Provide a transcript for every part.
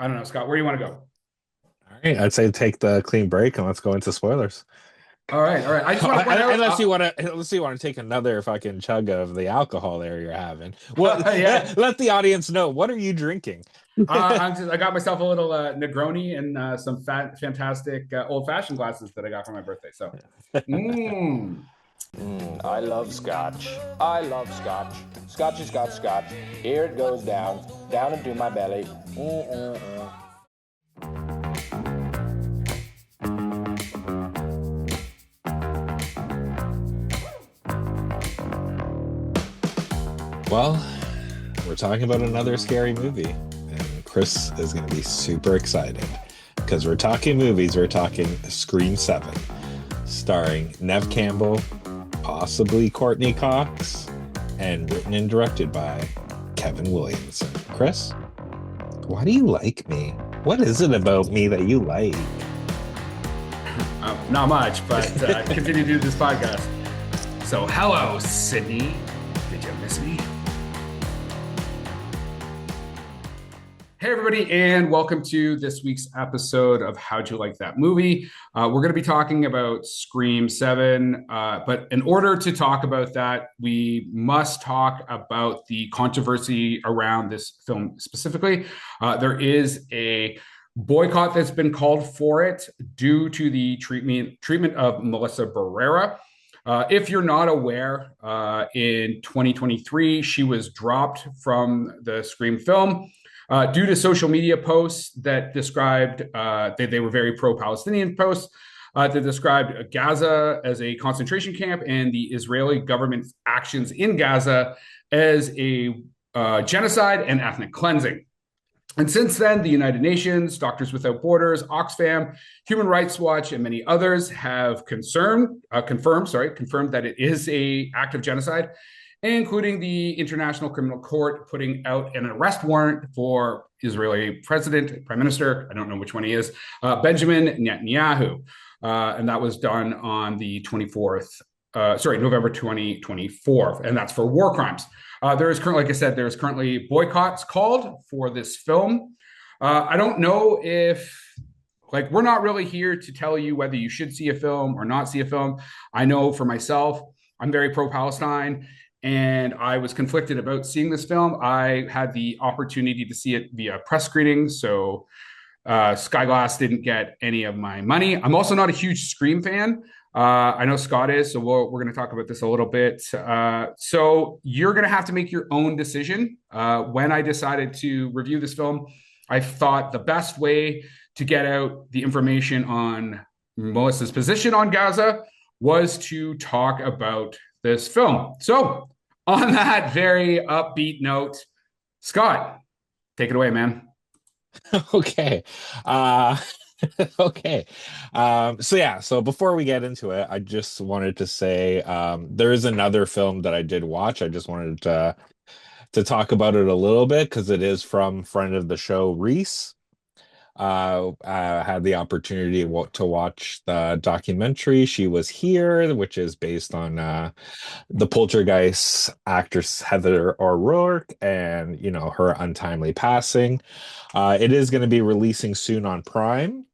I don't know, Scott, where do you want to go? All right, I'd say take the clean break and let's go into spoilers. All right, all right. I just want to point out, Unless you want to take another fucking chug of the alcohol there you're having. What? yeah, Let the audience know, what are you drinking? I got myself a little Negroni and some fantastic old fashioned glasses that I got for my birthday. So, mm. I love scotch. I love scotch. Scotchy scotch scotch. Here it goes down, down into my belly. Mm-mm-mm. Well, we're talking about another scary movie, and Chris is going to be super excited because we're talking movies. We're talking Scream 7, starring Nev Campbell, possibly Courtney Cox, and written and directed by Kevin Williamson. Chris, why do you like me? What is it about me that you like? Not much, but continue to do this podcast. So, hello, Sydney. Did you miss me? Hey, everybody, and welcome to this week's episode of How'd You Like That Movie? We're going to be talking about Scream 7, but in order to talk about that, we must talk about the controversy around this film specifically. There is a boycott that's been called for it due to the treatment of Mellisa Berreras. If you're not aware, in 2023, she was dropped from the Scream film due to social media posts that described they were very pro-Palestinian posts that described Gaza as a concentration camp and the Israeli government's actions in Gaza as a genocide and ethnic cleansing. And since then, the United Nations, Doctors Without Borders, Oxfam, Human Rights Watch, and many others have confirmed that it is an act of genocide, including the International Criminal Court putting out an arrest warrant for Israeli Prime Minister, I don't know which one he is, Benjamin Netanyahu. And that was done on the November 2024, and that's for war crimes. There is currently, like I said, there's currently boycotts called for this film. I don't know if, we're not really here to tell you whether you should see a film or not see a film. I know for myself, I'm very pro-Palestine, and I was conflicted about seeing this film. I had the opportunity to see it via press screening, so Skyglass didn't get any of my money. I'm also not a huge Scream fan. I know Scott is, so we're going to talk about this a little bit. So you're going to have to make your own decision. When I decided to review this film, I thought the best way to get out the information on Melissa's position on Gaza was to talk about this film. So on that very upbeat note, Scott, take it away, man. Okay. Uh okay. So before we get into it, I just wanted to say there is another film that I did watch. I just wanted to talk about it a little bit because it is from friend of the show, Reese. Had the opportunity to watch the documentary She Was Here, which is based on the Poltergeist actress Heather O'Rourke and her untimely passing. It is going to be releasing soon on Prime.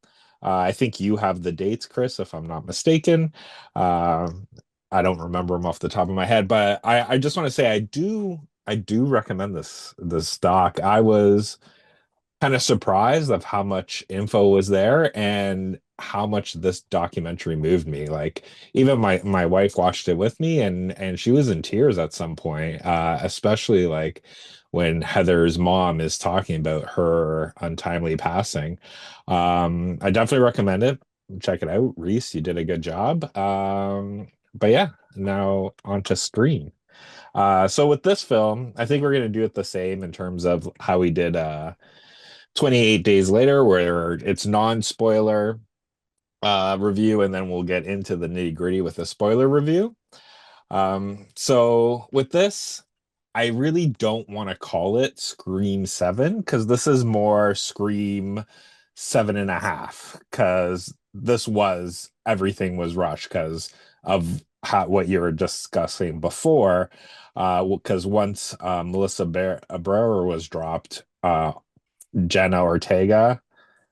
I think you have the dates, Chris, if I'm not mistaken. Uh, I don't remember them off the top of my head, but I just want to say I do recommend this doc. I was kind of surprised of how much info was there and how much this documentary moved me. Like even my wife watched it with me and she was in tears at some point, especially like when Heather's mom is talking about her untimely passing. I definitely recommend it. Check it out. Reese, you did a good job. But yeah, now on to Scream. So with this film, I think we're gonna do it the same in terms of how we did 28 Days Later, where it's non-spoiler review, and then we'll get into the nitty-gritty with a spoiler review. So with this, I really don't want to call it Scream 7 because this is more Scream 7.5, because everything was rushed because of what you were discussing before. Because once Mellisa Berreras was dropped, Jenna Ortega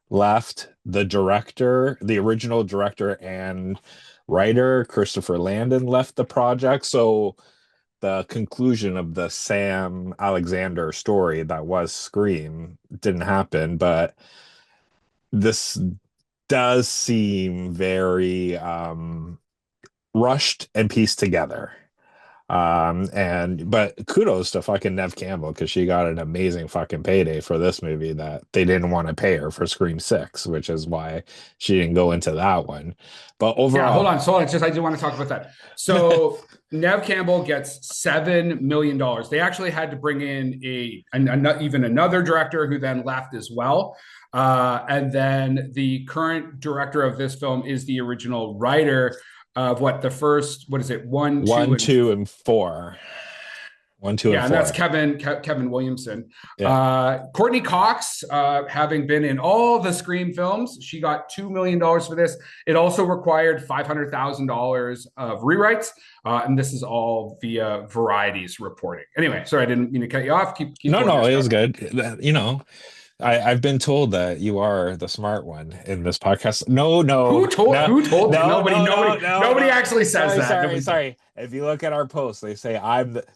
left. The original director and writer, Christopher Landon, left the project. So the conclusion of the Sam Alexander story that was Scream didn't happen, but this does seem very rushed and pieced together. And but kudos to fucking Nev Campbell because she got an amazing fucking payday for this movie that they didn't want to pay her for Scream 6, which is why she didn't go into that one. But Yeah, hold overall, on. So it's just I do want to talk about that. So Nev Campbell gets $7 million. They actually had to bring in even another director who then left as well. And then the current director of this film is the original writer of what is it, one, two, one, and two, and four. One, two, and yeah, and that's four. Kevin Williamson. Yeah. Courtney Cox, having been in all the Scream films, she got $2 million for this. It also required $500,000 of rewrites, and this is all via Variety's reporting. Anyway, sorry, I didn't mean to cut you off. Keep No, going no, there, it was Scott. good. I've been told that you are the smart one in this podcast. No, no, no, Who told you? no, Nobody, no, no, nobody, no, nobody no. actually says Sorry, that. sorry, Nobody. sorry. If you look at our posts, they say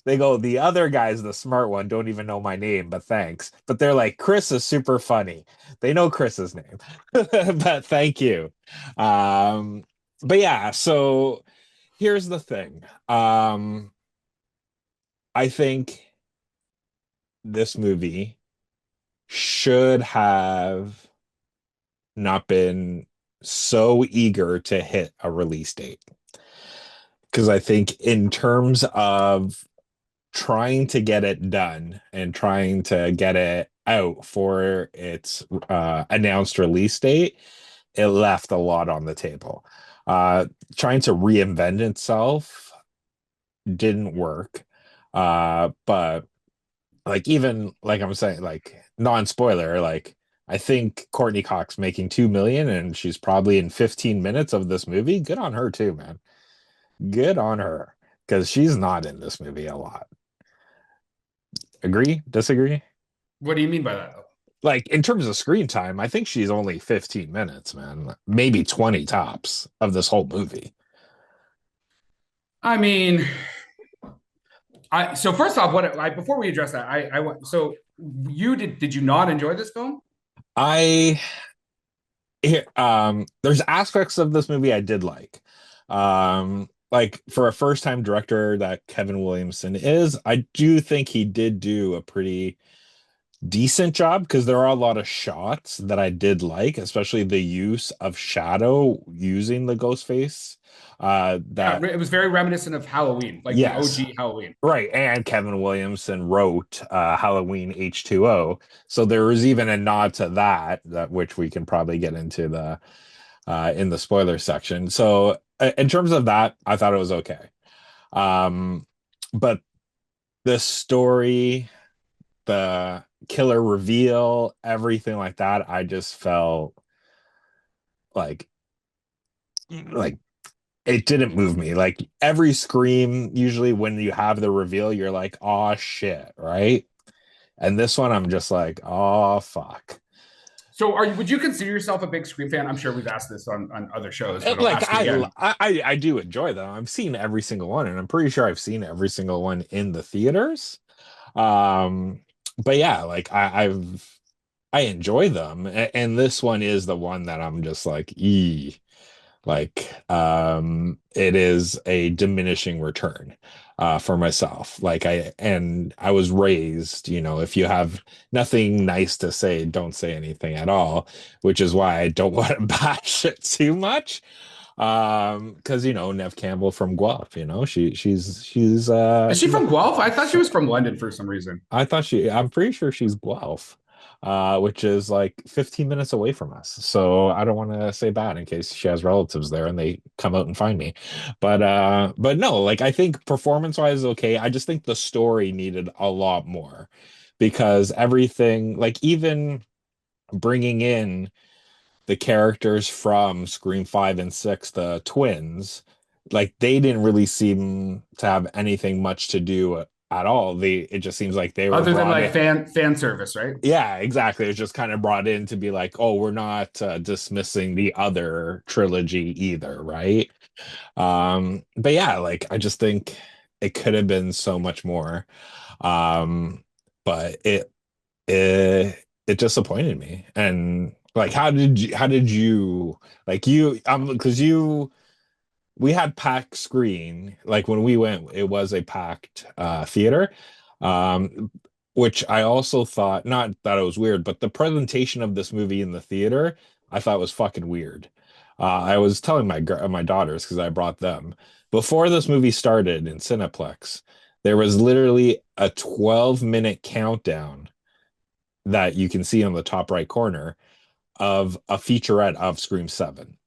they go, the other guy's the smart one, don't even know my name, but thanks. But they're like, Chris is super funny. They know Chris's name. But thank you. Um, but yeah, so here's the thing. I think this movie should have not been so eager to hit a release date. Because I think, in terms of trying to get it done and trying to get it out for its announced release date, it left a lot on the table. Uh, Trying to reinvent itself didn't work. But like, even like I'm saying, like, non-spoiler, like, I think Courtney Cox making 2 million and she's probably in 15 minutes of this movie. Good on her too, man. Good on her. Because she's not in this movie a lot. Agree? Disagree? What do you mean by that? Like, in terms of screen time, I think she's only 15 minutes, man. Maybe 20 tops of this whole movie. I mean, so first off, before we address that, I want so you did you not enjoy this film? I There's aspects of this movie I did like for a first time director that Kevin Williamson is, I do think he did do a pretty decent job because there are a lot of shots that I did like, especially the use of shadow using the ghost face. Yeah, That it was very reminiscent of Halloween, like the Yes, OG Halloween. right. And Kevin Williamson wrote Halloween H2O. So there was even a nod to that which we can probably get into the in the spoiler section. So in terms of that, I thought it was okay. Um, but the story, the killer reveal, everything like that, I just felt like like it didn't move me. Like, every Scream, usually when you have the reveal, you're like, oh shit, right? And this one, I'm just like, oh fuck. So, would you consider yourself a big Scream fan? I'm sure we've asked this on other shows, but I'll Like, ask you again. I do enjoy them. I've seen every single one, and I'm pretty sure I've seen every single one in the theaters. Um, but yeah, like, I enjoy them, and this one is the one that I'm just like, like, it is a diminishing return for myself. Like, I was raised, if you have nothing nice to say, don't say anything at all, which is why I don't want to bash it too much. Because Nev Campbell from Guelph, Is she she's a from Guelph? I thought she was from London for some reason. I'm pretty sure she's Guelph, which is like 15 minutes away from us. So I don't want to say bad in case she has relatives there and they come out and find me. But no, like, I think performance-wise is okay. I just think the story needed a lot more because everything, like, even bringing in the characters from Scream 5 and 6, the twins, like, they didn't really seem to have anything much to do at all. It just seems like they were Other than brought like in. fan service, right? Yeah, exactly. It's just kind of brought in to be like, oh, we're not dismissing the other trilogy either, right? But yeah, like I just think it could have been so much more. Um, but it disappointed me. And like, how did you like you because you we had packed screen. Like when we went, it was a packed theater. Um, which I also thought, not that it was weird, but the presentation of this movie in the theater, I thought was fucking weird. I was telling my daughters because I brought them before this movie started in Cineplex. There was literally a 12-minute countdown that you can see on the top right corner of a featurette of Scream 7.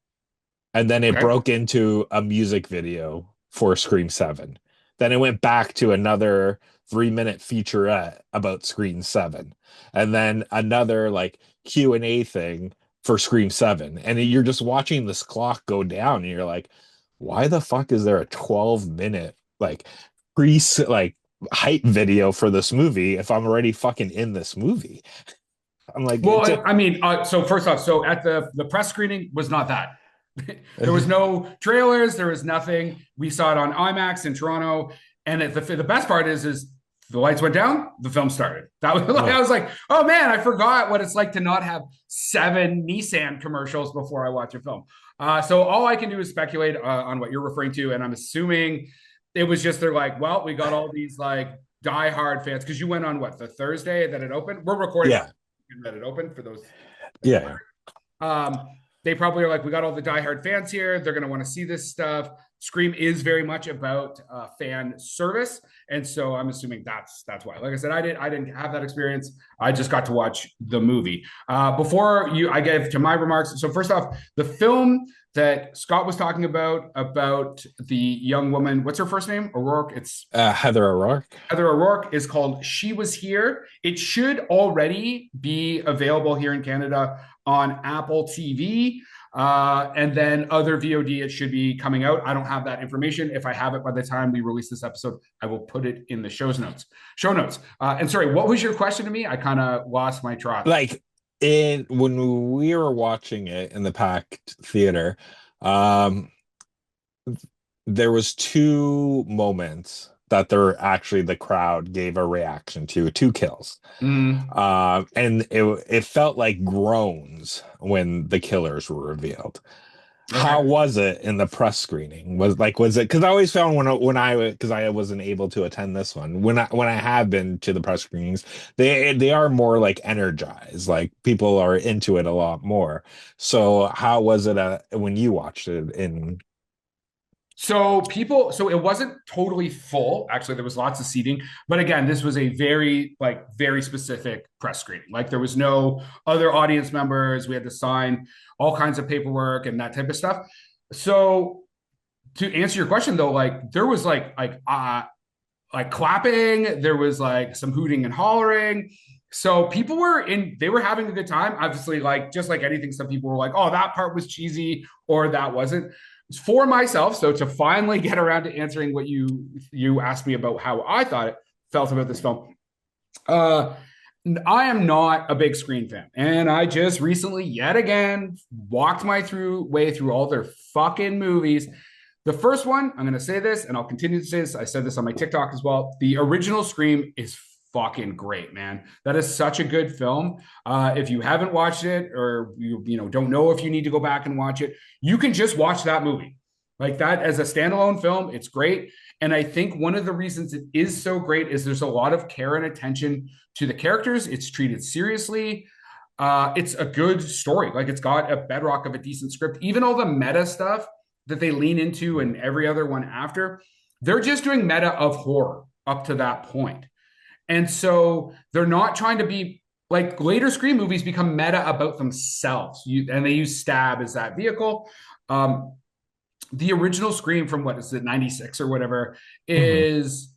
And then it Okay. broke into a music video for Scream 7. Then it went back to another 3-minute featurette about Scream 7. And then another like Q&A thing for Scream 7. And you're just watching this clock go down and you're like, why the fuck is there a 12-minute like pre like hype video for this movie if I'm already fucking in this movie? I'm like, Well, I mean, so first off, so at the press screening was not that. There was no trailers. There was nothing. We saw it on IMAX in Toronto, and the best part is the lights went down, the film started. That was like, oh, I was like, oh man, I forgot what it's like to not have 7 Nissan commercials before I watch a film. So all I can do is speculate on what you're referring to, and I'm assuming it was just they're like, well, we got all these like diehard fans because you went on what the Thursday that it opened. We're recording yeah, that it opened for those that are yeah. wondering. They probably are like, we got all the diehard fans here. They're going to want to see this stuff. Scream is very much about fan service, and so I'm assuming that's why. Like I said, I didn't have that experience. I just got to watch the movie. I gave to my remarks. So first off, the film that Scott was talking about the young woman. What's her first name? O'Rourke. It's Heather O'Rourke. Heather O'Rourke is called She Was Here. It should already be available here in Canada on Apple TV. And then other VOD, it should be coming out. I don't have that information. If I have it by the time we release this episode, I will put it in the show notes. And sorry, what was your question to me? I kind of lost my track. Like when we were watching it in the packed theater, um, there was two moments that the crowd gave a reaction to, two kills. Mm, And it felt like groans when the killers were revealed. How okay. was it in the press screening? Was it because I always found because I wasn't able to attend this one, when I have been to the press screenings, they are more like energized, like people are into it a lot more. So how was it when you watched it in? So it wasn't totally full. Actually, there was lots of seating. But again, this was a very specific press screening. Like there was no other audience members. We had to sign all kinds of paperwork and that type of stuff. So to answer your question though, like there was like clapping, there was like some hooting and hollering. So they were having a good time. Obviously, like just like anything, some people were like, oh, that part was cheesy or that wasn't. For myself, so to finally get around to answering what you asked me about how I felt about this film. I am not a big Scream fan, and I just recently, yet again, walked my way through all their fucking movies. The first one, I'm going to say this, and I'll continue to say this. I said this on my TikTok as well. The original Scream is fucking great, man. That is such a good film. If you haven't watched it, or you don't know if you need to go back and watch it, you can just watch that movie. Like that as a standalone film, it's great. And I think one of the reasons it is so great is there's a lot of care and attention to the characters. It's treated seriously. It's a good story. Like it's got a bedrock of a decent script. Even all the meta stuff that they lean into and every other one after, they're just doing meta of horror up to that point. And so they're not trying to be like later Scream movies become meta about themselves. And they use Stab as that vehicle. The original Scream from what is it, 96 or whatever, is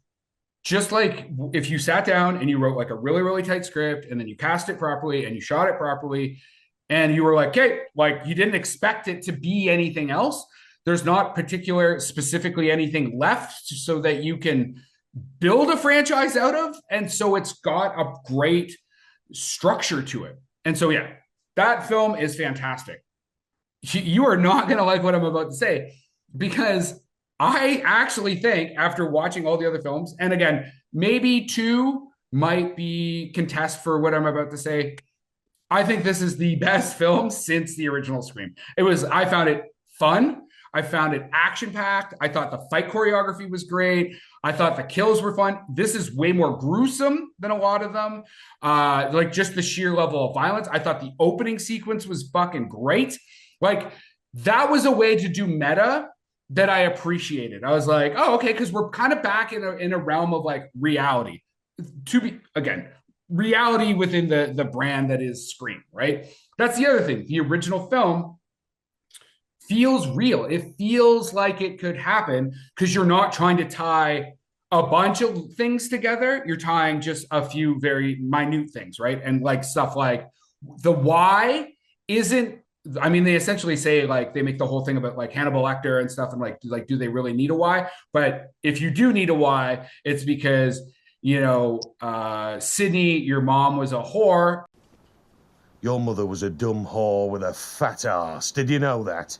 just like if you sat down and you wrote like a really, really tight script and then you cast it properly and you shot it properly and you were like, okay, like you didn't expect it to be anything else. There's not specifically anything left so that you can build a franchise out of. And so it's got a great structure to it. And so, yeah, that film is fantastic. You are not going to like what I'm about to say, because I actually think, after watching all the other films, and again, maybe two might be contest for what I'm about to say, I think this is the best film since the original Scream. I found it fun. I found it action packed. I thought the fight choreography was great. I thought the kills were fun. This is way more gruesome than a lot of them. Like, just the sheer level of violence. I thought the opening sequence was fucking great. Like, that was a way to do meta that I appreciated. I was like, oh, okay, because we're kind of back in a realm of like reality. To be, again, reality within the brand that is Scream, right? That's the other thing. The original film feels real. It feels like it could happen, because you're not trying to tie a bunch of things together. You're tying just a few very minute things, right? And like stuff like the why isn't, I mean, they essentially say, like, they make the whole thing about like Hannibal Lecter and stuff, and like do they really need a why? But if you do need a why, it's because, Sydney, your mom was a whore. Your mother was a dumb whore with a fat ass. Did you know that?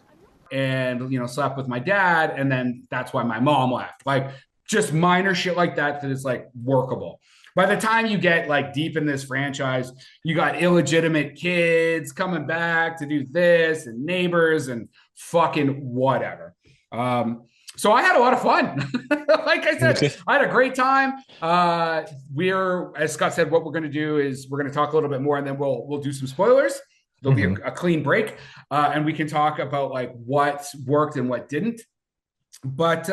And, slept with my dad, and then that's why my mom left. Like, just minor shit like that is like workable. By the time you get like deep in this franchise, you got illegitimate kids coming back to do this, and neighbors, and fucking whatever. So I had a lot of fun. Like I said, I had a great time. As Scott said, what we're going to do is we're going to talk a little bit more, and then we'll do some spoilers. There'll be a clean break, and we can talk about like what worked and what didn't. But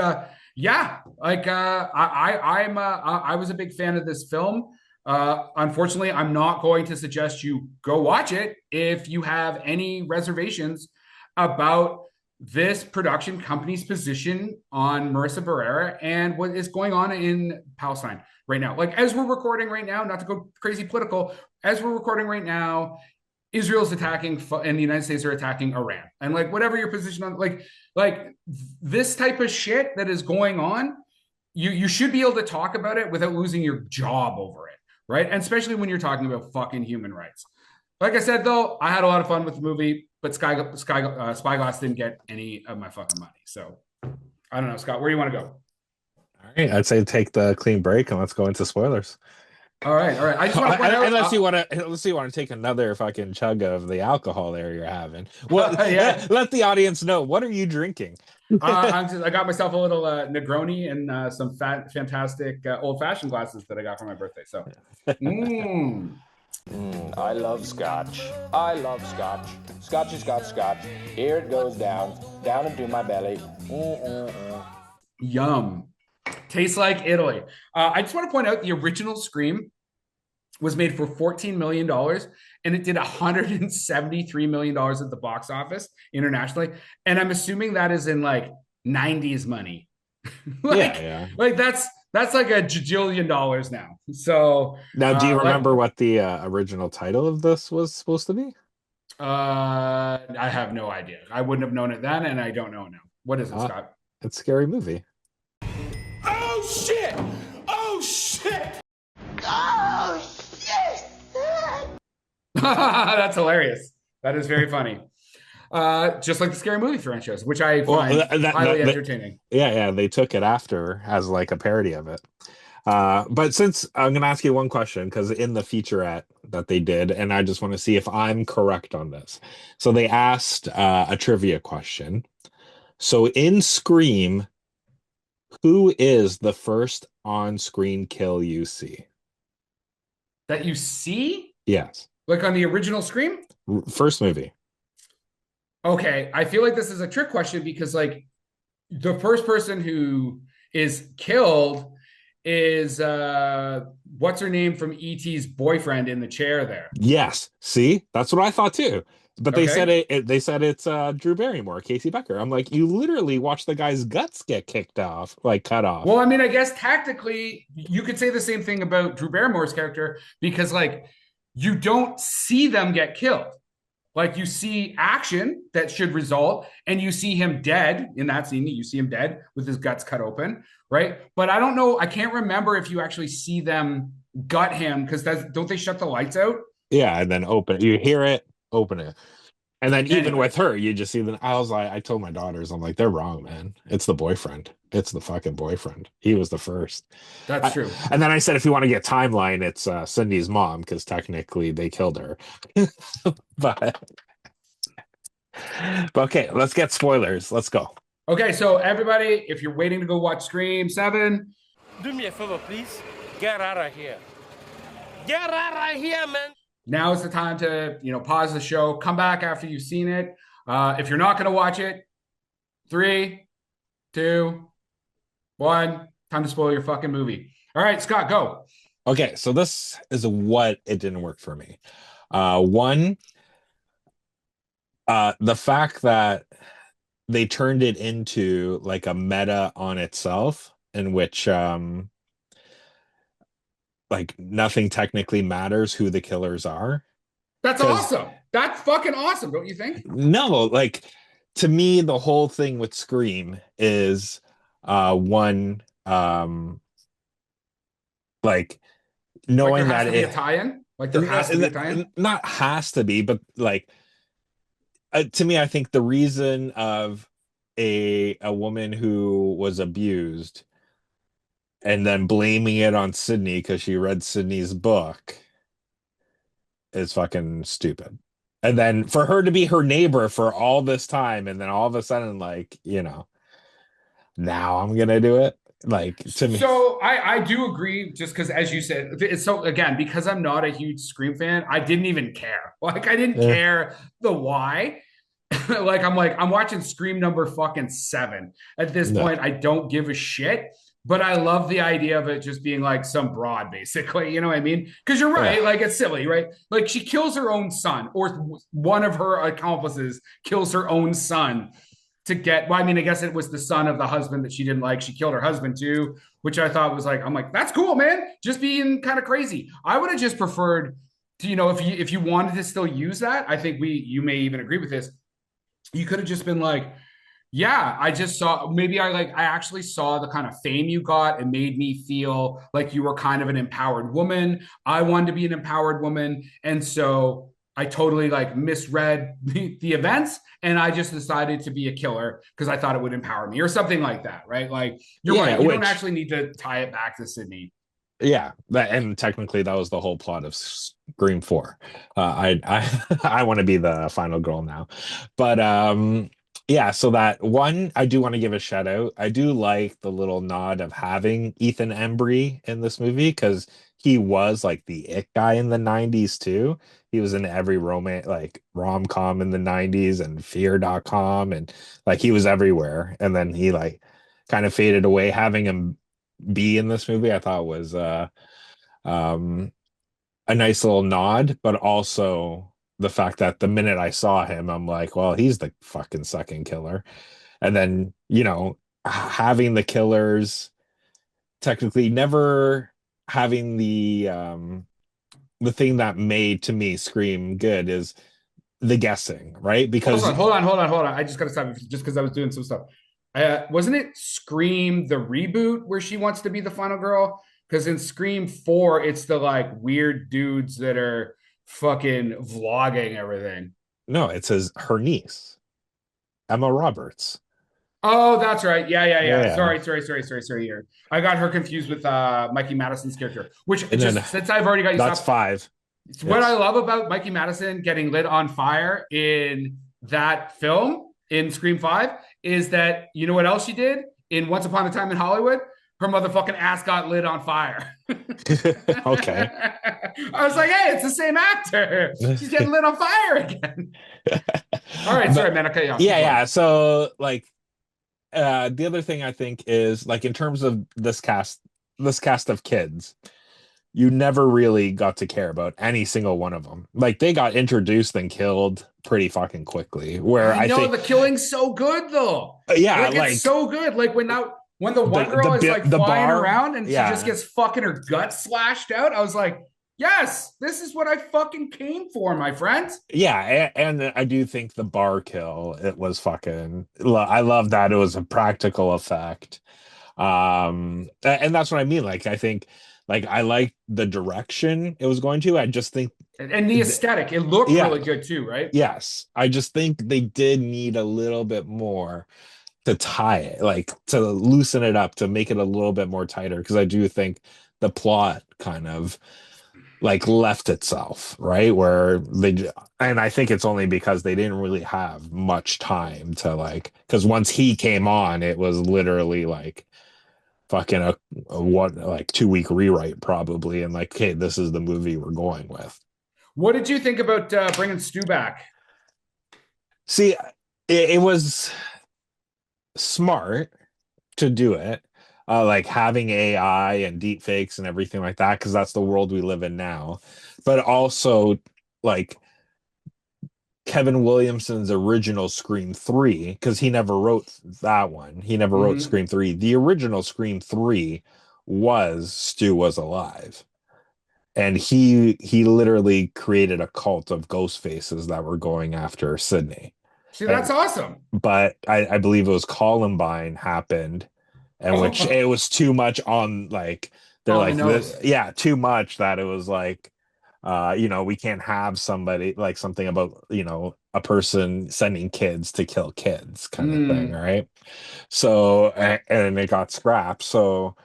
yeah, like I was a big fan of this film. Unfortunately, I'm not going to suggest you go watch it if you have any reservations about this production company's position on Mellisa Berreras and what is going on in Palestine right now. Like, as we're recording right now, not to go crazy political, as we're recording right now, Israel's attacking, and the United States are attacking Iran. And like, whatever your position on, like this type of shit that is going on, you should be able to talk about it without losing your job over it, right? And especially when you're talking about fucking human rights. Like I said, though, I had a lot of fun with the movie, but Spyglass didn't get any of my fucking money. So I don't know, Scott, where do you want to go? All right, I'd say take the clean break and let's go into spoilers. All right. I just want to point out, unless you want to take another fucking chug of the alcohol there you're having. Well, yeah. Let the audience know, what are you drinking? I got myself a little Negroni and some fantastic old-fashioned glasses that I got for my birthday. So, I love scotch. I love scotch. Scotchy scotch scotch. Here it goes down into my belly. Yum. Tastes like Italy. I just want to point out, the original Scream was made for $14 million, and it did $173 million at the box office internationally. And I'm assuming that is in like 90s money. Like that's like a jillion dollars now. So now, do you remember what the original title of this was supposed to be? I have no idea. I wouldn't have known it then, and I don't know now. What is it, Scott? It's a Scary Movie. Oh shit! Oh shit! Oh shit! That's hilarious. That is very funny. Just like the Scary Movie franchise, which I find highly entertaining. Yeah, they took it after as like a parody of it. But since I'm going to ask you one question, because in the featurette that they did, and I just want to see if I'm correct on this. So they asked a trivia question. So in Scream, who is the first on-screen kill you see? That you see? Yes. Like on the original Scream? First movie. Okay, I feel like this is a trick question, because like the first person who is killed is what's her name from E.T.'s boyfriend in the chair there. Yes. See? That's what I thought too. But they said they said it's Drew Barrymore, Casey Becker. I'm like, you literally watched the guy's guts get kicked off, like cut off. Well, I mean, I guess tactically you could say the same thing about Drew Barrymore's character, because like you don't see them get killed. Like you see action that should result, and you see him dead in that scene. You see him dead with his guts cut open, right? But I don't know. I can't remember if you actually see them gut him because don't they shut the lights out? Yeah, and then open it. You hear it, open it. And then even Anyway. with her, you just see I was like, I told my daughters, I'm like, they're wrong, man. It's the boyfriend. It's the fucking boyfriend. He was the first. That's true. And then I said, if you want to get timeline, it's Cindy's mom, because technically they killed her. but okay, let's get spoilers. Let's go. Okay, so everybody, if you're waiting to go watch Scream 7, do me a favor, please. Get out of here. Get out of here, man. Now is the time to, pause the show, come back after you've seen it. If you're not going to watch it, 3, 2, 1, time to spoil your fucking movie. All right, Scott, go. Okay, so this is what it didn't work for me. One, the fact that they turned it into like a meta on itself, in which like nothing technically matters who the killers are. That's awesome. That's fucking awesome, don't you think? No, like to me, the whole thing with Scream is one like knowing like that it a tie-in? Like there has to be a tie-in? Not has to be, but like to me, I think the reason of a woman who was abused and then blaming it on Sydney because she read Sydney's book is fucking stupid. And then for her to be her neighbor for all this time, and then all of a sudden, like, now I'm gonna do it. Like, to me. So I do agree, just because, as you said, it's so, again, because I'm not a huge Scream fan, I didn't even care. Like, I didn't care the why. I'm watching Scream number fucking 7 at this point. I don't give a shit. But I love the idea of it just being like some broad, basically. You know what I mean? Because you're right. Yeah. Like, it's silly, right? Like, she kills her own son, or one of her accomplices kills her own son to get, well, I mean, I guess it was the son of the husband that she didn't like. She killed her husband too, which I thought was like, I'm like, that's cool, man. Just being kind of crazy. I would have just preferred to, if you wanted to still use that, I think you may even agree with this. You could have just been like, yeah, I just saw, maybe I actually saw the kind of fame you got and made me feel like you were kind of an empowered woman. I wanted to be an empowered woman. And so I totally misread the events, and I just decided to be a killer because I thought it would empower me or something like that. Right. Like, you're right. You don't actually need to tie it back to Sydney. Yeah. And technically that was the whole plot of Scream 4. I want to be the final girl now, but, yeah, so that one, I do want to give a shout out. I do like the little nod of having Ethan Embry in this movie, because he was like the it guy in the 90s too. He was in every rom-com in the 90s and fear.com, and like he was everywhere. And then he kind of faded away. Having him be in this movie, I thought was a nice little nod, but also the fact that the minute I saw him, I'm like, well, he's the fucking second killer. And then, having the killers technically never having the thing that made, to me, Scream good is the guessing, right? Because hold on. I just got to stop just because I was doing some stuff. Wasn't it Scream the reboot where she wants to be the final girl? Because in Scream 4, it's the weird dudes that are fucking vlogging everything. No, it says her niece, Emma Roberts. Oh, that's right. Yeah. Sorry here. I got her confused with Mikey Madison's character, which since I've already got you that's stopped, 5. It's what I love about Mikey Madison getting lit on fire in that film in Scream 5 is that, you know what else she did in Once Upon a Time in Hollywood? Her motherfucking ass got lit on fire. Okay. I was like, hey, it's the same actor. She's getting lit on fire again. All right, sorry, man. Okay, yeah. So, the other thing I think is, in terms of this cast of kids, you never really got to care about any single one of them. They got introduced and killed pretty fucking quickly. Where I think the killing's so good, though. Yeah, it's so good. When the one girl is flying around and she just gets fucking her gut slashed out, I was like, Yes, this is what I fucking came for, my friend. Yeah, and I do think the bar kill, it was fucking, I love that it was a practical effect. And that's what I mean. Like, I think, like, I like the direction it was going to. I just think, And the aesthetic, it looked yeah, really good too, right? yes, I just think they did need a little bit more to tie it, like to loosen it up, to make it a little bit more tighter, because I do think the plot kind of like left itself, right? Where they, and I think it's only because they didn't really have much time to, like, because once he came on, it was literally like fucking a what, like 2 week rewrite probably, and like, okay, this is the movie we're going with. What did you think about bringing Stu back? See, it was smart to do it, like having AI and deep fakes and everything like that, because that's the world we live in now. But also, like, Kevin Williamson's original Scream 3, because he never wrote that one. He never wrote Scream 3. The original Scream 3 was Stu was alive. And he literally created a cult of ghost faces that were going after Sydney. See, that's awesome. But I believe it was Columbine happened, and which it was too much on, like, they're On like the nose. yeah, too much, that it was like, we can't have somebody, like, something about, a person sending kids to kill kids kind of thing, right? So, and it got scrapped. So,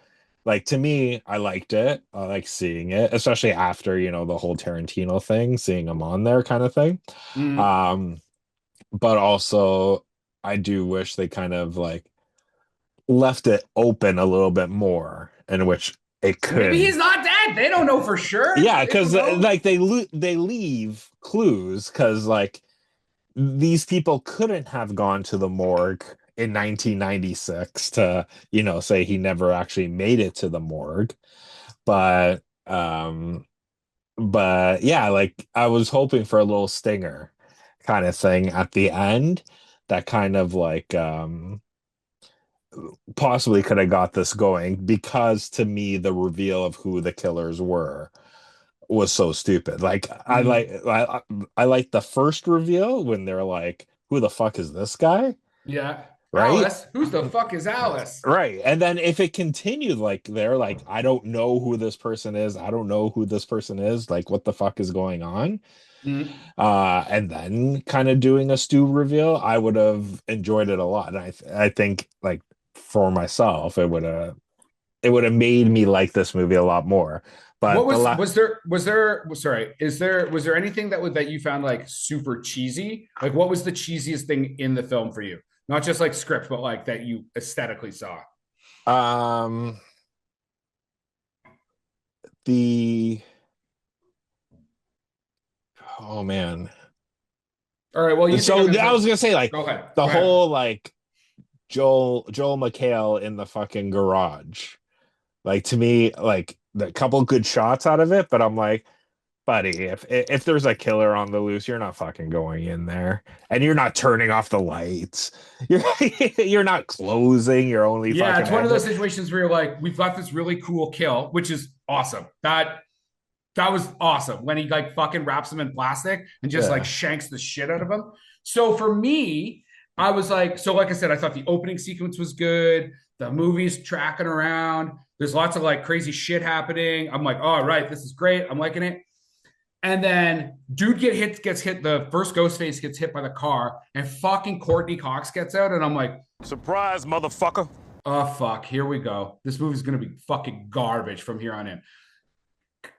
like, to me, I liked it. I like seeing it, especially after, the whole Tarantino thing, seeing him on there kind of thing. But also, I do wish they kind of, like, left it open a little bit more, in which it could. Maybe he's not dead. They don't know for sure. Yeah, because like they leave clues, because, like, these people couldn't have gone to the morgue in 1996 to, say he never actually made it to the morgue. But yeah, like, I was hoping for a little stinger kind of thing at the end, that kind of, like, possibly could have got this going, because to me the reveal of who the killers were was so stupid. Like, I like the first reveal when they're like, who the fuck is this guy? Yeah. Right? Alice? Who's the fuck is Alice? Right. And then if it continued, like, they're like, I don't know who this person is. I don't know who this person is. Like, what the fuck is going on? And then kind of doing a Stu reveal, I would have enjoyed it a lot. And I think, like, for myself, it would have made me like this movie a lot more. But what was there anything that you found, like, super cheesy? Like, what was the cheesiest thing in the film for you? Not just, like, script, but, like, that you aesthetically saw. Oh man. All right, well, So I was gonna say, like, go ahead. the whole, like, Joel McHale in the fucking garage. Like, to me, like, the couple good shots out of it, but I'm like, buddy, if there's a killer on the loose, you're not fucking going in there, and you're not turning off the lights. You're not closing. You're only fucking. It's one of those situations where you're like, we've got this really cool kill, which is awesome. That was awesome when he, like, fucking wraps him in plastic and just like shanks the shit out of him. So for me, I was like, so like I said, I thought the opening sequence was good. The movie's tracking around. There's lots of, like, crazy shit happening. I'm like, all right, this is great. I'm liking it. And then dude gets hit. The first Ghostface gets hit by the car, and fucking Courtney Cox gets out. And I'm like, Surprise, motherfucker. oh, fuck, here we go. This movie's going to be fucking garbage from here on in.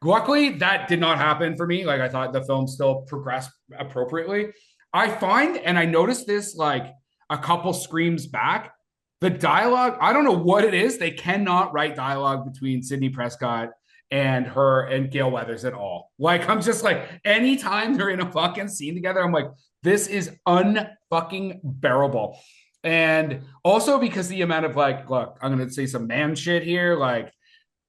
Luckily, that did not happen for me. Like, I thought the film still progressed appropriately. I find, and I noticed this, like, a couple screams back, the dialogue, I don't know what it is. They cannot write dialogue between Sidney Prescott and her and Gale Weathers at all. Like, I'm just like, anytime they're in a fucking scene together, I'm like, this is unfucking bearable. And also because the amount of, like, look, I'm going to say some man shit here. Like,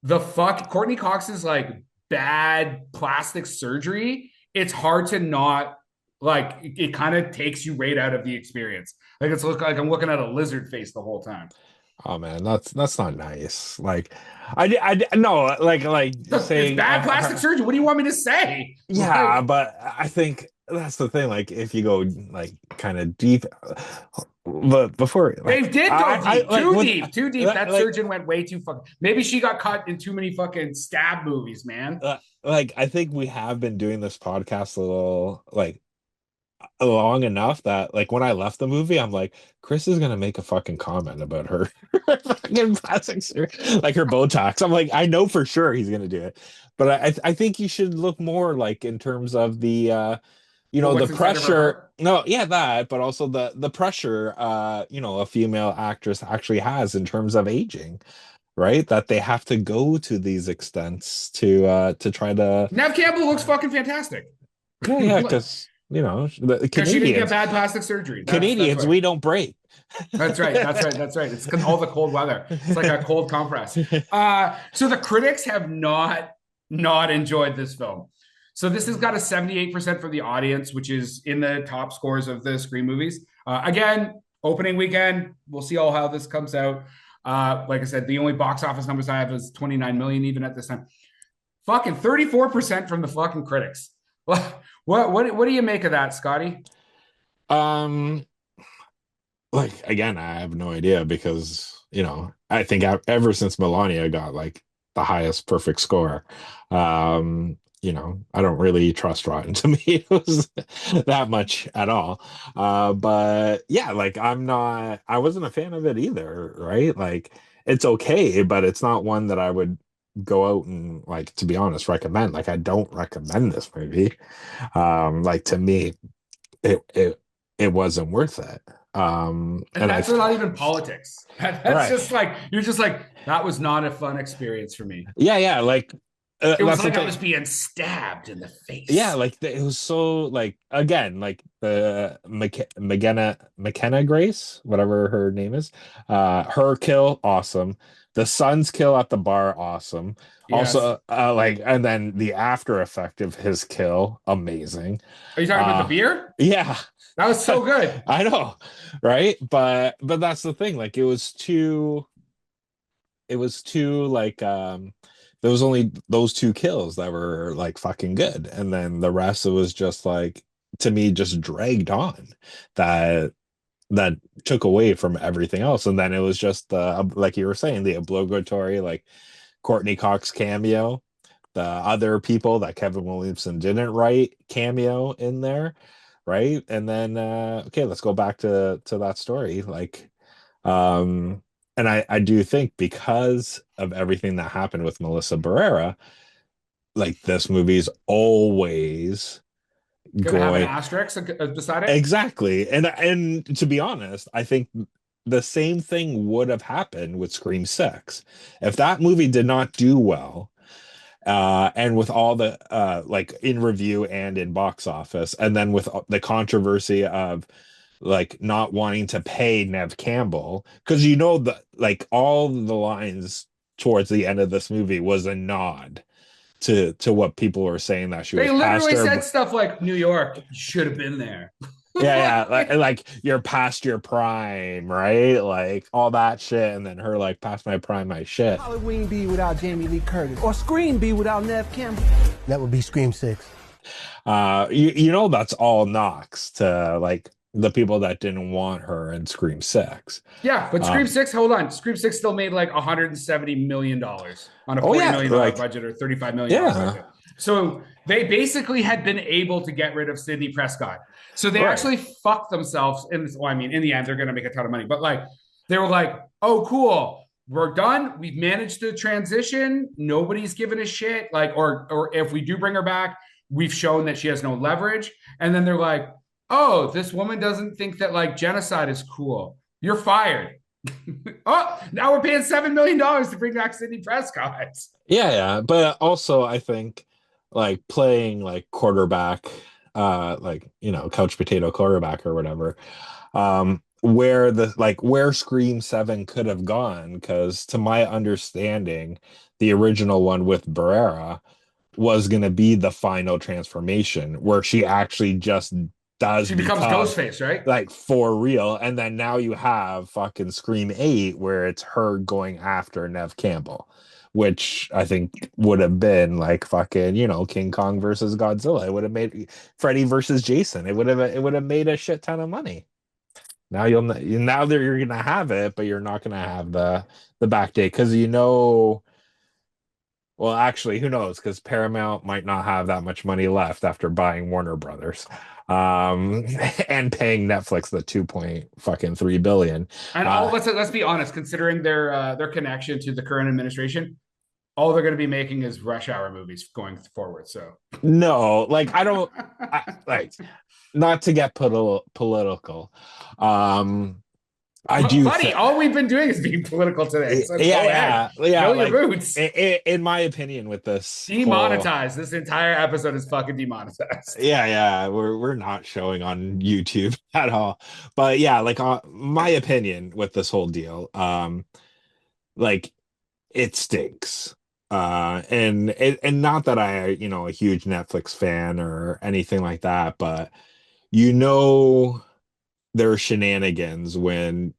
the fuck, Courtney Cox's, like, bad plastic surgery, it's hard to not, like, it kind of takes you right out of the experience. Like, it's like I'm looking at a lizard face the whole time. Oh man, that's not nice. Like, I no, like It's saying bad plastic surgery. What do you want me to say? yeah, Like, but I think that's the thing. Like, if you go like kind of deep, but before they like did go deep, like too with deep, too deep. That like surgeon went way too fucking. Maybe she got caught in too many fucking stab movies, man. like I think we have been doing this podcast a little like long enough that like when I left the movie, I'm like, Chris is gonna make a fucking comment about her fucking plastic surgery, like her Botox. I'm like, I know for sure he's gonna do it, but I think you should look more like in terms of the the What's inside of her pressure. heart? No, yeah, that, but also the pressure a female actress actually has in terms of aging, right? That they have to go to these extents to try to Nev Campbell looks fucking fantastic. yeah, because the Because she didn't get Canadians. bad plastic surgery. That's Canadians, what. we don't break. That's right. That's right. That's right. It's all the cold weather. It's like a cold compress. So the critics have not enjoyed this film. So this has got a 78% from the audience, which is in the top scores of the Scream movies. Again, opening weekend, we'll see all how this comes out. Like I said, the only box office numbers I have is 29 million even at this time. Fucking 34% from the fucking critics. What do you make of that, Scotty? Um, like again, I have no idea because I think ever since Melania got like the highest perfect score, I don't really trust Rotten Tomatoes that much at all. But yeah, like I wasn't a fan of it either, right? Like it's okay, but it's not one that I would go out and like, to be honest, recommend. Like I don't recommend this movie. Like to me, it wasn't worth it. And And that's not even politics. That's right. just like you're just like that was not a fun experience for me. Yeah, like It was that's the like I thing. was being stabbed in the face. Yeah, like it was so like again, like the McKenna Grace, whatever her name is, her kill, awesome. The son's kill at the bar, awesome. Yes. Also, like, and then the after effect of his kill, amazing. Are you talking about the Uh, beer? yeah, That was so good. I know, right? But that's the thing. Like, it was too like there was only those two kills that were like fucking good, and then the rest it was just like, to me, just dragged on, that that took away from everything else. And then it was just like you were saying, the obligatory like Courtney Cox cameo, the other people that Kevin Williamson didn't write cameo in there, right? And then okay, let's go back to that story. Like and I do think because of everything that happened with Mellisa Berrera, like this movie's always Gonna have an going asterisk beside it. exactly. And to be honest, I think the same thing would have happened with Scream 6. If that movie did not do well, and with all the like in review and in box office, and then with the controversy of like not wanting to pay Nev Campbell, because the like all the lines towards the end of this movie was a nod to what people were saying, that she They was past literally her. said stuff like New York, you should have been there. Yeah, like you're past your prime, right? Like all that shit, and then her like past my prime, my shit. Halloween be without Jamie Lee Curtis, or Scream be without Nev Campbell. That would be Scream 6. That's all knocks to like the people that didn't want her in Scream 6. Yeah, but Scream 6, hold on. Scream 6 still made like $170 million on a $40 million like, budget or $35 million budget. So they basically had been able to get rid of Sidney Prescott. So they actually fucked themselves in the end, they're going to make a ton of money. But like, they were like, oh, cool. We're done. We've managed to transition. Nobody's giving a shit. Like, or if we do bring her back, we've shown that she has no leverage. And then they're like, oh, this woman doesn't think that like genocide is cool. You're fired. Oh, now we're paying $7 million to bring back Sidney Prescott. Yeah. But also I think like playing like quarterback, like, couch potato quarterback or whatever, where Scream 7 could have gone, because to my understanding, the original one with Barrera was going to be the final transformation where she actually just does She becomes become Ghostface, right? like for real. And then now you have fucking Scream 8 where it's her going after Nev Campbell, which I think would have been like fucking, King Kong versus Godzilla. It would have made Freddy versus Jason. It would have made a shit ton of money. Now now that you're gonna have it, but you're not gonna have the back date because well, actually, who knows? Because Paramount might not have that much money left after buying Warner Brothers, and paying Netflix the 2.3 billion. And let's be honest, considering their connection to the current administration, all they're going to be making is rush hour movies going forward. So no, like I don't like not to get political. I do, buddy. All we've been doing is being political today. So yeah. Show like, your boots. In my opinion, with this Demonetized. This entire episode is fucking demonetized. Yeah. We're not showing on YouTube at all. But yeah, like my opinion with this whole deal, like it stinks. And not that I, a huge Netflix fan or anything like that, but there are shenanigans when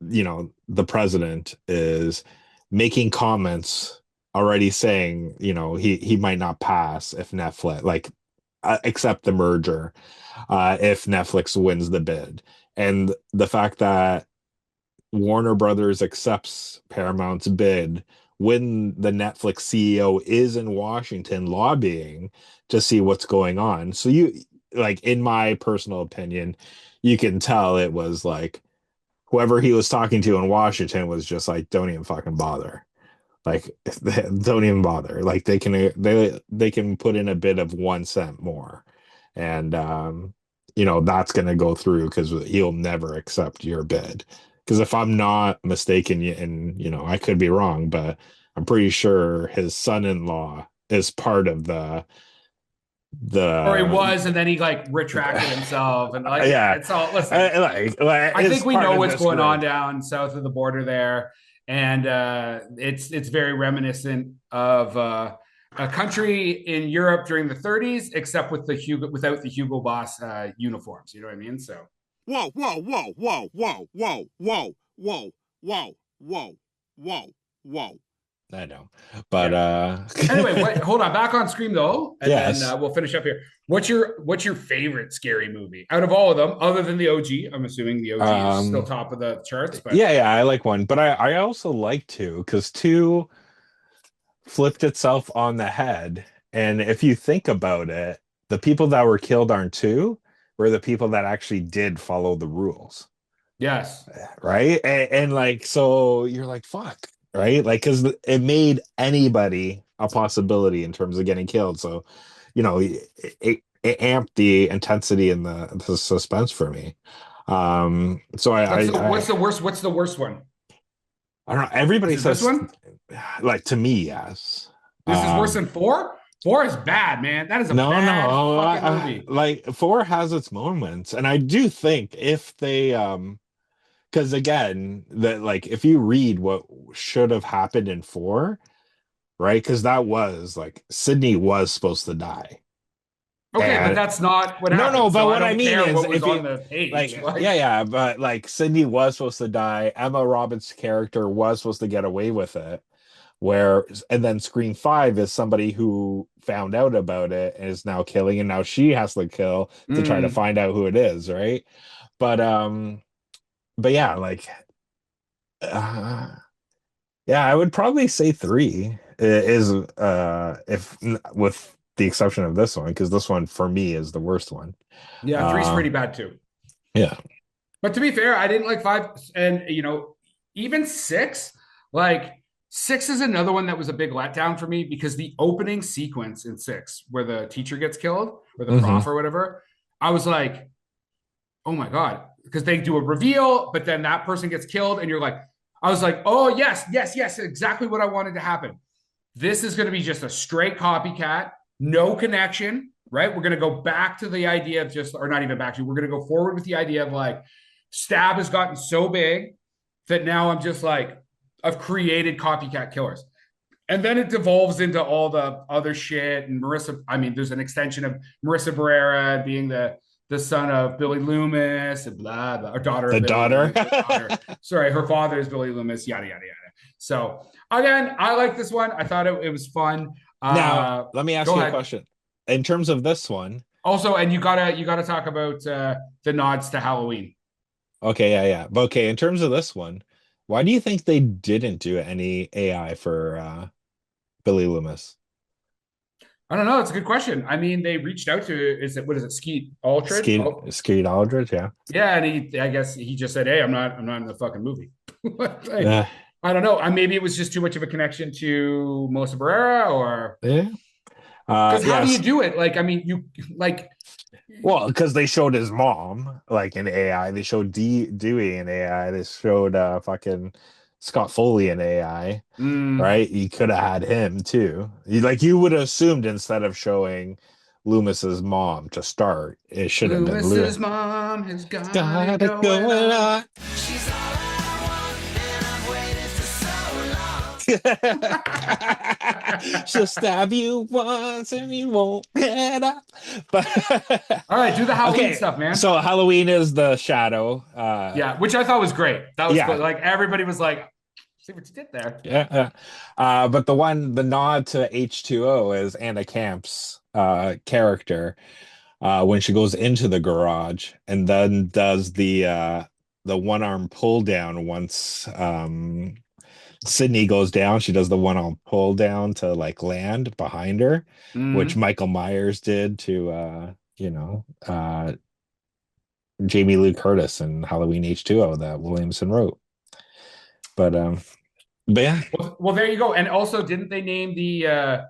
the president is making comments already saying he might not pass if Netflix accept the merger if Netflix wins the bid. And the fact that Warner Brothers accepts Paramount's bid when the Netflix CEO is in Washington lobbying to see what's going on. So in my personal opinion, you can tell it was like whoever he was talking to in Washington was just like, don't even fucking bother. Like, don't even bother. Like they can put in a bid of 1 cent more. And, that's going to go through because he'll never accept your bid. Because if I'm not mistaken, and, I could be wrong, but I'm pretty sure his son-in-law is part of the or he was, and then he retracted himself, and it's all. Listen, I think we know what's going on down south of the border there, and it's very reminiscent of a country in Europe during the 30s, except without the Hugo Boss uniforms. You know what I mean? So whoa, whoa, whoa, whoa, whoa, whoa, whoa, whoa, whoa, whoa, whoa, whoa. I know, but anyway, hold on. Back on Scream though, and yes. then we'll finish up here. What's your favorite scary movie out of all of them, other than the OG? I'm assuming the OG is still top of the charts. But yeah, I like 1, but I also like 2 because 2 flipped itself on the head. And if you think about it, the people that were killed on 2 were the people that actually did follow the rules. Yes. Right, and so you're like, fuck. Right, because it made anybody a possibility in terms of getting killed. So, it amped the intensity and the suspense for me. So what's the worst? What's the worst one? I don't know. Everybody says this one. To me, yes. This is worse than 4. 4 is bad, man. That is a bad fucking movie. 4 has its moments, and I do think if they because again, if you read what should have happened in 4, right? Because that was Sydney was supposed to die. Okay, but that's not what happened. No, but so what I mean is, what was on the page. But Sydney was supposed to die. Emma Roberts' character was supposed to get away with it. And then Scream 5 is somebody who found out about it and is now killing, and now she has to kill to try to find out who it is, right? But yeah, I would probably say 3 is if with the exception of this one, because this one for me is the worst one. Yeah, 3's pretty bad too. Yeah, but to be fair, I didn't like 5, and even 6. 6 is another one that was a big letdown for me because the opening sequence in 6, where the teacher gets killed or the prof or whatever, I was like, oh my god. Because they do a reveal, but then that person gets killed, and I was like, oh yes, exactly what I wanted to happen. This is going to be just a straight copycat, no connection, right? We're going to go back to the idea of or not even back to, we're going to go forward with the idea of Stab has gotten so big that now I'm just I've created copycat killers. And then it devolves into all the other shit. And there's an extension of Mellisa Berreras being the son of Billy Loomis and blah, blah, or daughter The of Billy daughter. Loomis, the daughter. Sorry, her father is Billy Loomis, yada, yada, yada. So again, I like this one. I thought it was fun. Now, let me ask you ahead. a question. In terms of this one. Also, and you gotta talk about the nods to Halloween. Okay, yeah. But okay, in terms of this one, why do you think they didn't do any AI for Billy Loomis? I don't know. It's a good question. I mean, they reached out to Skeet Aldridge? Skeet Aldridge, yeah. Yeah, and I guess he just said, "Hey, I'm not in the fucking movie." Yeah. I don't know. Maybe it was just too much of a connection to Mellisa Berreras, or Yeah. Because how do you do it? Like, I mean, Well, because they showed his mom like in AI. They showed Dewey in AI. They showed fucking Scott Foley in AI. Right? You could have had him too. You would have assumed instead of showing Loomis's mom to start, it should have been Loomis's mom has got it going going on. She's all I want, and I've waited for so long. She'll stab you once and you won't get up. But all right, do the Halloween stuff, man. So Halloween is the shadow. Yeah, which I thought was great. That was cool. Like everybody was like, see what you did there. Yeah. But the nod to H2O is Anna Camp's character when she goes into the garage and then does the one-arm pull down once Sydney goes down. She does the one-arm pull down to like land behind her, which Michael Myers did to Jamie Lee Curtis in Halloween H2O that Williamson wrote. But yeah. Well, there you go. And also, didn't they name the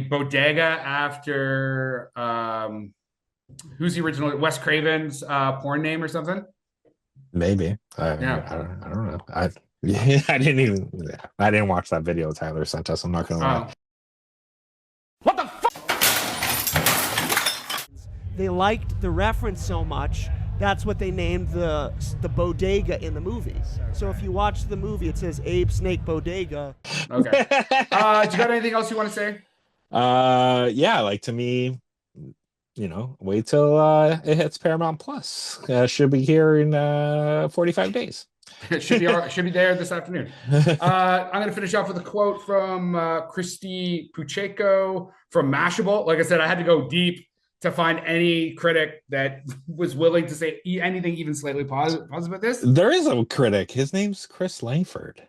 bodega after who's the original Wes Craven's porn name or something? Maybe. I don't know. I didn't watch that video Tyler sent us. I'm not gonna lie. What the fuck? They liked the reference so much. That's what they named the bodega in the movie. So if you watch the movie, it says Abe Snake Bodega. Okay. Do you got anything else you want to say? Yeah, like to me, wait till it hits Paramount Plus. Should be here in 45 days. It should be there this afternoon. I'm going to finish off with a quote from Christy Pucheco from Mashable. Like I said, I had to go deep to find any critic that was willing to say anything even slightly positive about this. There is a critic. His name's Chris Langford.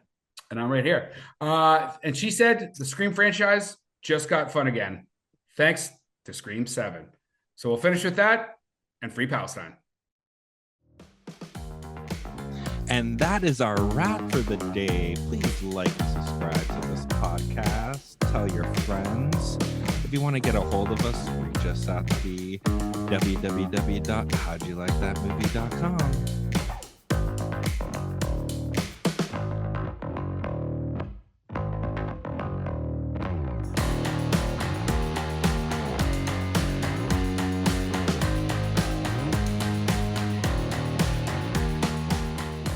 And I'm right here. And she said, the Scream franchise just got fun again, thanks to Scream 7. So we'll finish with that and free Palestine. And that is our wrap for the day. Please like and subscribe to this podcast. Tell your friends. If you want to get a hold of us, reach us at the www.howdyoulikethatmovie.com.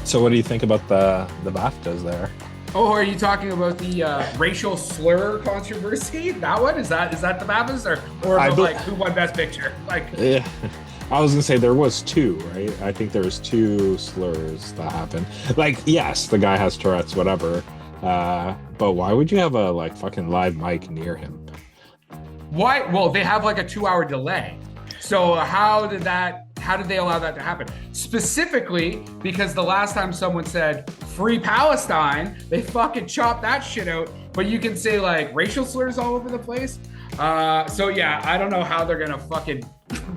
So what do you think about the BAFTAs there? Oh, are you talking about the racial slur controversy? That one? Is that the BAFTAs or like who won Best Picture? Like, yeah, I was gonna say there was two, right? I think there was two slurs that happened. Like, yes, the guy has Tourette's, whatever. But why would you have a fucking live mic near him? Why? Well, they have like a 2-hour delay. So how did they allow that to happen? Specifically, because the last time someone said free Palestine, they fucking chopped that shit out. But you can say like racial slurs all over the place. So yeah, I don't know how they're gonna fucking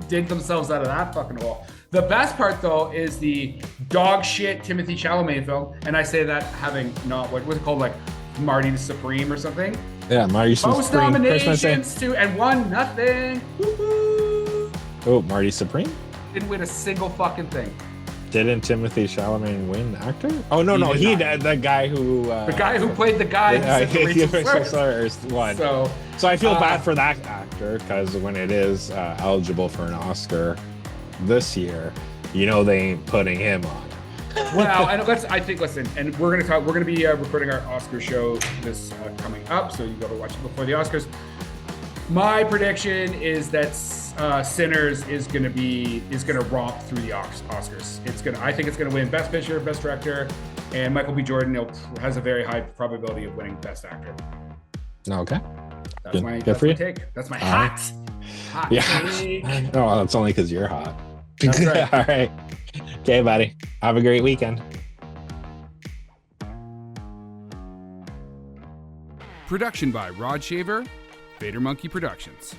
dig themselves out of that fucking hole. The best part though is the dog shit Timothée Chalamet film, and I say that having not what's it called, like Marty the Supreme or something. Yeah, Marty Supreme. Most nominations to and won nothing. Woo-hoo. Oh, Marty Supreme? Didn't win a single fucking thing. Didn't Timothée Chalamet win actor? Oh no, he did. The guy who played the guy who won. So I feel bad for that actor because when it is eligible for an Oscar this year, they ain't putting him on. Well, and listen, and we're gonna be recording our Oscar show this coming up, so you got to watch it before the Oscars. My prediction is that Sinners is gonna romp through the Oscars. I think it's gonna win Best Picture, Best Director, and Michael B. Jordan has a very high probability of winning Best Actor. Okay. That's my take. That's my hot take. Oh, well, it's only because you're hot. That's right. All right. Okay, buddy. Have a great weekend. Production by Rod Shaver, Vader Monkey Productions.